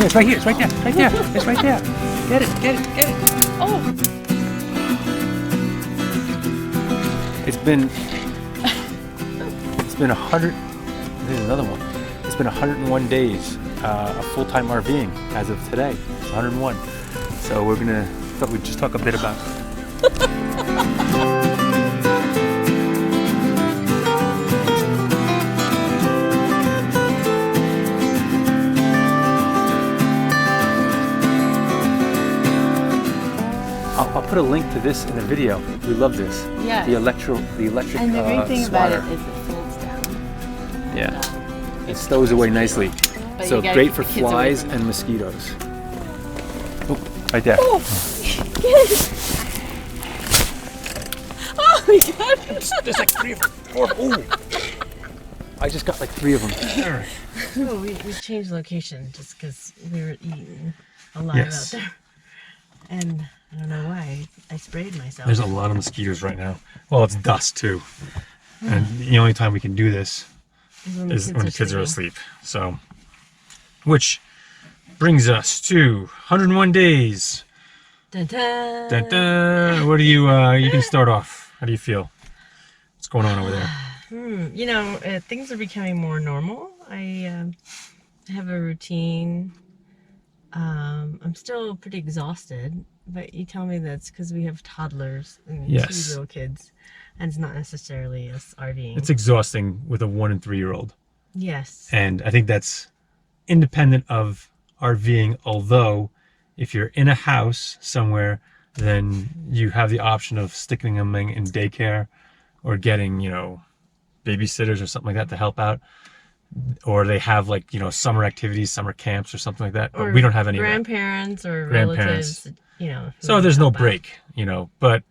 here. It's right here. It's right there. Right there. It's right there. Get it. Get it. Get it. Oh. It's been 100. There's another one. It's been 101 days of full-time RVing as of today. It's 101. So we're gonna. Thought we'd just talk a bit about. I'll put a link to this in the video. We love this. Yeah. The electric. And the great thing about swatter. it is it folds down. Yeah. It stows away nicely. But So you gotta great keep for the kids away flies from it. and mosquitoes. Oh, right there. Oh, oh my god. There's like 3 of them. 4 of them. Ooh. I just got like 3 of them. Oh, we changed location just because we were eating alive out there. And I don't know why. I sprayed myself. There's a lot of mosquitoes right now. Well, it's dusk too. And the only time we can do this is when the kids are asleep. So, which brings us to 101 days. Dun, dun. Dun, dun. What do you, you can start off. How do you feel? What's going on over there? You know, things are becoming more normal. I have a routine. I'm still pretty exhausted, but you tell me that's because we have toddlers and 2 little kids, and it's not necessarily us RVing. It's exhausting with a 1 and 3-year-old. Yes. And I think that's independent of RVing, although if you're in a house somewhere, then you have the option of sticking them in daycare or getting, you know, babysitters or something like that to help out. Or they have like, you know, summer activities, summer camps or something like that. But we don't have any grandparents of that. or relatives, you know. So there's no break, you know. But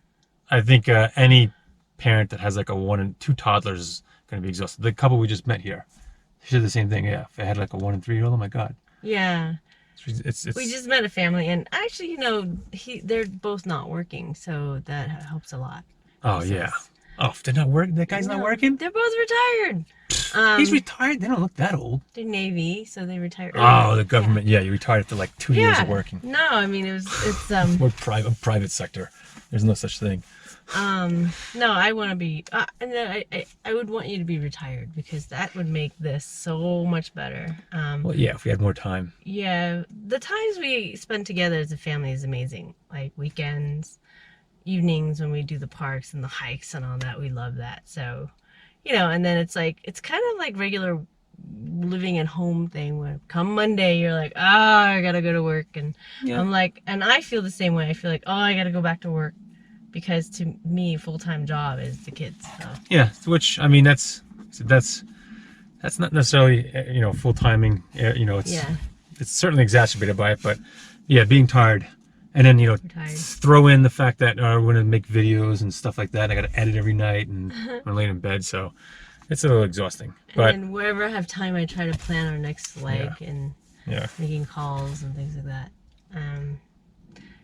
I think any parent that has like a 1 and 2 toddlers is going to be exhausted. The couple we just met here, they said the same thing. Yeah, if they had like a 1 and 3-year-old, oh my God. Yeah. It's we just met a family, and actually, you know, they're both not working, so that helps a lot. Oh, yeah. Oh, they're not working? That guy's not working? They're both retired. He's retired? They don't look that old. They're Navy, so they retired. Oh, the government. Yeah, you retired after like 2 years of working. No, I mean, it's We're private sector. There's no such thing. no, I want to be, and I would want you to be retired, because that would make this so much better. Well, yeah, if we had more time. Yeah, the times we spend together as a family is amazing. Like weekends, evenings when we do the parks and the hikes and all that, we love that. So, you know, and then it's like, it's kind of like regular living at home thing where come Monday you're like, I gotta go to work, and I'm like, and I feel the same way. I feel like, oh, I gotta go back to work, because to me full-time job is the kids. So. Yeah, which I mean that's not necessarily, you know, full timing. You know, it's certainly exacerbated by it, but yeah, being tired. And then, you know, throw in the fact that we're going to make videos and stuff like that. I got to edit every night, and I'm laying in bed, so it's a little exhausting. But and wherever I have time, I try to plan our next leg and making calls and things like that.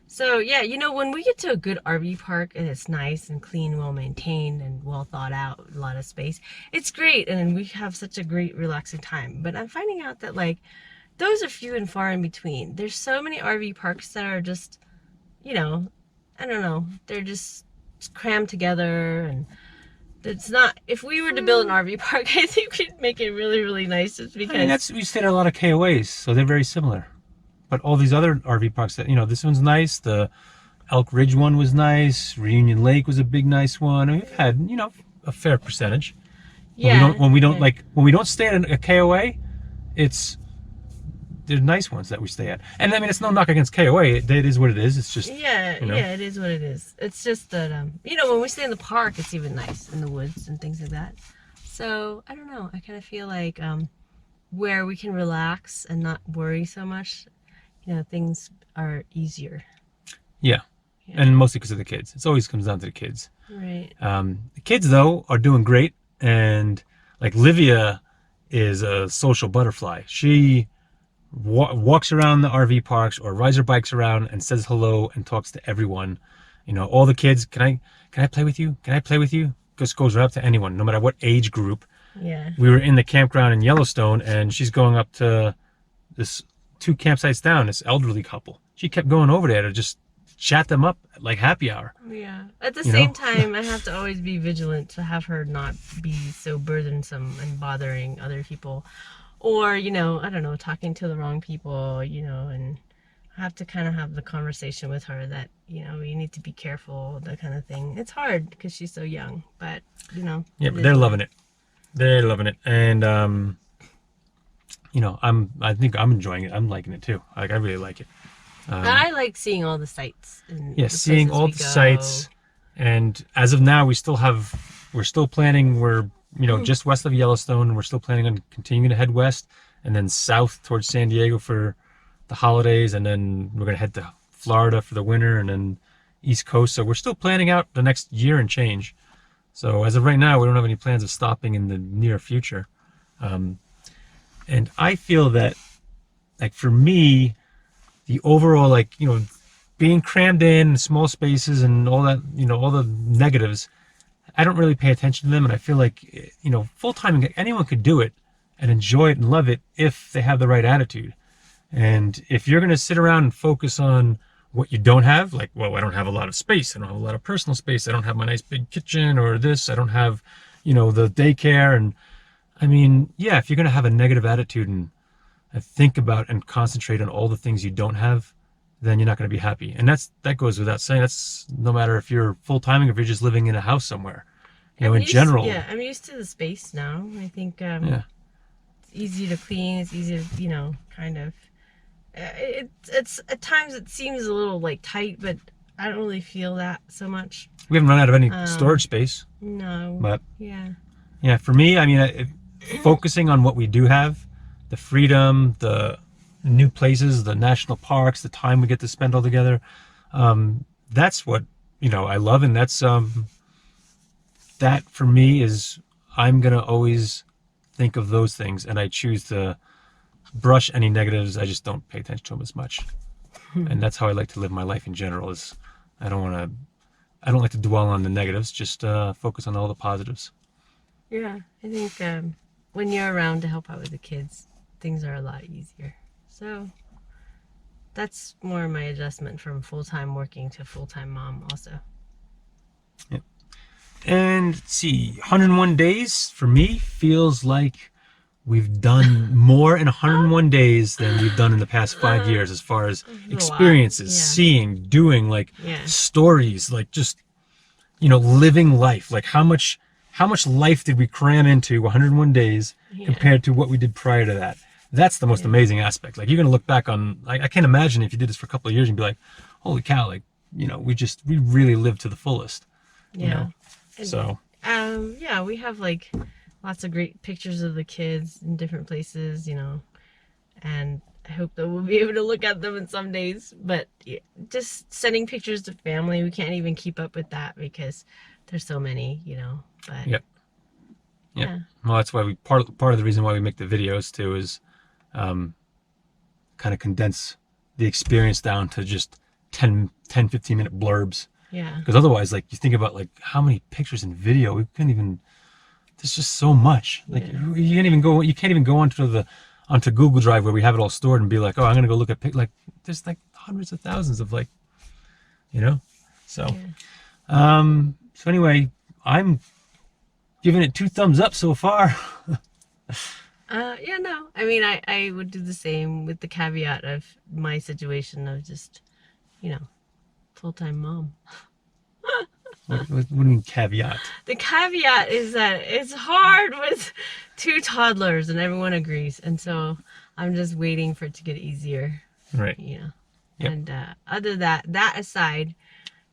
So yeah, you know, when we get to a good RV park and it's nice and clean, well maintained and well thought out, a lot of space, it's great, and we have such a great relaxing time. But I'm finding out that like those are few and far in between. There's so many RV parks that are just, you know, I don't know, they're just crammed together, and it's not, if we were to build an RV park, I think we'd make it really, really nice, just because. I mean, we stayed at a lot of KOAs, so they're very similar. But all these other RV parks that, you know, this one's nice, the Elk Ridge one was nice, Reunion Lake was a big nice one. I mean, we've had, you know, a fair percentage. Yeah. When we don't stay at a KOA, there's nice ones that we stay at. And I mean, it's no knock against KOA. It is what it is. It's just, yeah, you know? Yeah, it is what it is. It's just that, you know, when we stay in the park, it's even nice in the woods and things like that. So I don't know. I kind of feel like where we can relax and not worry so much, you know, things are easier. Yeah. And mostly because of the kids. It always comes down to the kids. Right. The kids, though, are doing great. And like Livia is a social butterfly. She walks around the RV parks or rides her bikes around and says hello and talks to everyone. You know, all the kids, can I play with you? Can I play with you? Just goes right up to anyone, no matter what age group. Yeah. We were in the campground in Yellowstone, and she's going up to this 2 campsites down, this elderly couple. She kept going over there to just chat them up at like happy hour. Yeah. At the same time, I have to always be vigilant to have her not be so burdensome and bothering other people. Or, I don't know, talking to the wrong people, and I have to kind of have the conversation with her that, you need to be careful, that kind of thing. It's hard because she's so young, but, Yeah, but they're loving it. They're loving it. And, I think I'm enjoying it. I'm liking it too. Like, I really like it. I like seeing all the sights. And seeing all the sights. And as of now, we're still planning, we're, just west of Yellowstone, and we're still planning on continuing to head west and then south towards San Diego for the holidays. And then we're going to head to Florida for the winter and then East Coast. So we're still planning out the next year and change. So as of right now, we don't have any plans of stopping in the near future. And I feel that, like, for me, the overall, like, being crammed in small spaces and all that, all the negatives, I don't really pay attention to them. And I feel like, full-time, anyone could do it and enjoy it and love it if they have the right attitude. And if you're going to sit around and focus on what you don't have, like, well, I don't have a lot of space, I don't have a lot of personal space, I don't have my nice big kitchen or this, I don't have, the daycare. And I mean, yeah, if you're going to have a negative attitude and think about and concentrate on all the things you don't have, then you're not going to be happy. And that goes without saying. That's no matter if you're full-time or if you're just living in a house somewhere, in general. Yeah, I'm used to the space now. I think it's easy to clean. It's easy to, kind of, it's at times it seems a little like tight, but I don't really feel that so much. We haven't run out of any storage space. No. But yeah, for me, I mean, focusing on what we do have, the freedom, the new places, the national parks, the time we get to spend all together, that's what, I love. And that's, that for me is, I'm going to always think of those things, and I choose to brush any negatives. I just don't pay attention to them as much. And that's how I like to live my life in general, is I don't like to dwell on the negatives, just focus on all the positives. Yeah, I think when you're around to help out with the kids, things are a lot easier. So that's more my adjustment from full-time working to full-time mom also. Yeah. And let's see, 101 days for me feels like we've done more in 101 days than we've done in the past 5 years, as far as experiences, seeing, doing, like, stories, like, just, living life. Like, how much life did we cram into 101 days compared to what we did prior to that? That's the most amazing aspect. Like, you're going to look back on, I can't imagine if you did this for a couple of years and be like, holy cow, like, we really lived to the fullest. So. We have, like, lots of great pictures of the kids in different places, and I hope that we'll be able to look at them in some days. But just sending pictures to family, we can't even keep up with that because there's so many, but. Yep. Yeah. Well, that's why part of the reason why we make the videos too is kind of condense the experience down to just 10-15 minute blurbs. Yeah. Because otherwise, like, you think about, like, how many pictures and video, we couldn't even, there's just so much. Like, you can't even go onto Google Drive where we have it all stored and be like, oh, I'm going to go look at like, there's like hundreds of thousands of, like, so. So anyway, I'm giving it 2 thumbs up so far. No. I mean, I would do the same with the caveat of my situation of just, full-time mom. What do you mean caveat? The caveat is that it's hard with 2 toddlers, and everyone agrees. And so I'm just waiting for it to get easier. Right. Yep. And other that aside,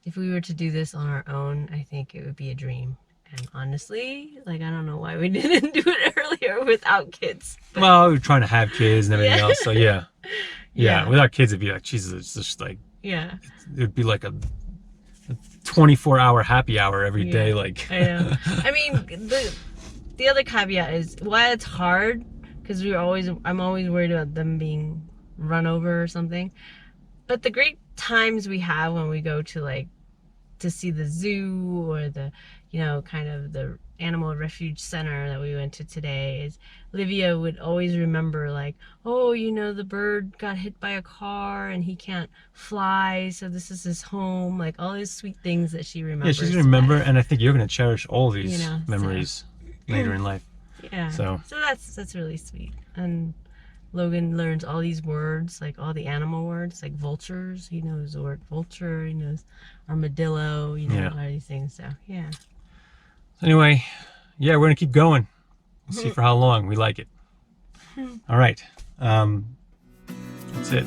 if we were to do this on our own, I think it would be a dream. And honestly, like, I don't know why we didn't do it earlier without kids. But... Well, we were trying to have kids and everything else, so yeah. Without kids, it'd be like, Jesus, it's just like, it'd be like a 24-hour happy hour every day. Like, I know. I mean, the other caveat is, while it's hard, because I'm always worried about them being run over or something. But the great times we have when we go to, like, to see the zoo or the, you know, kind of the animal refuge center that we went to today, is Livia would always remember, like, oh, you know, the bird got hit by a car and he can't fly, so this is his home. Like all these sweet things that she remembers. Yeah, she's gonna remember, and I think you're gonna cherish all these, you know, memories later in life. Yeah. So that's really sweet. And Logan learns all these words, like all the animal words, like vultures. He knows the word vulture. He knows armadillo. You know, all these things. So yeah. Anyway, yeah, we're gonna keep going. We'll see for how long we like it. All right. That's it.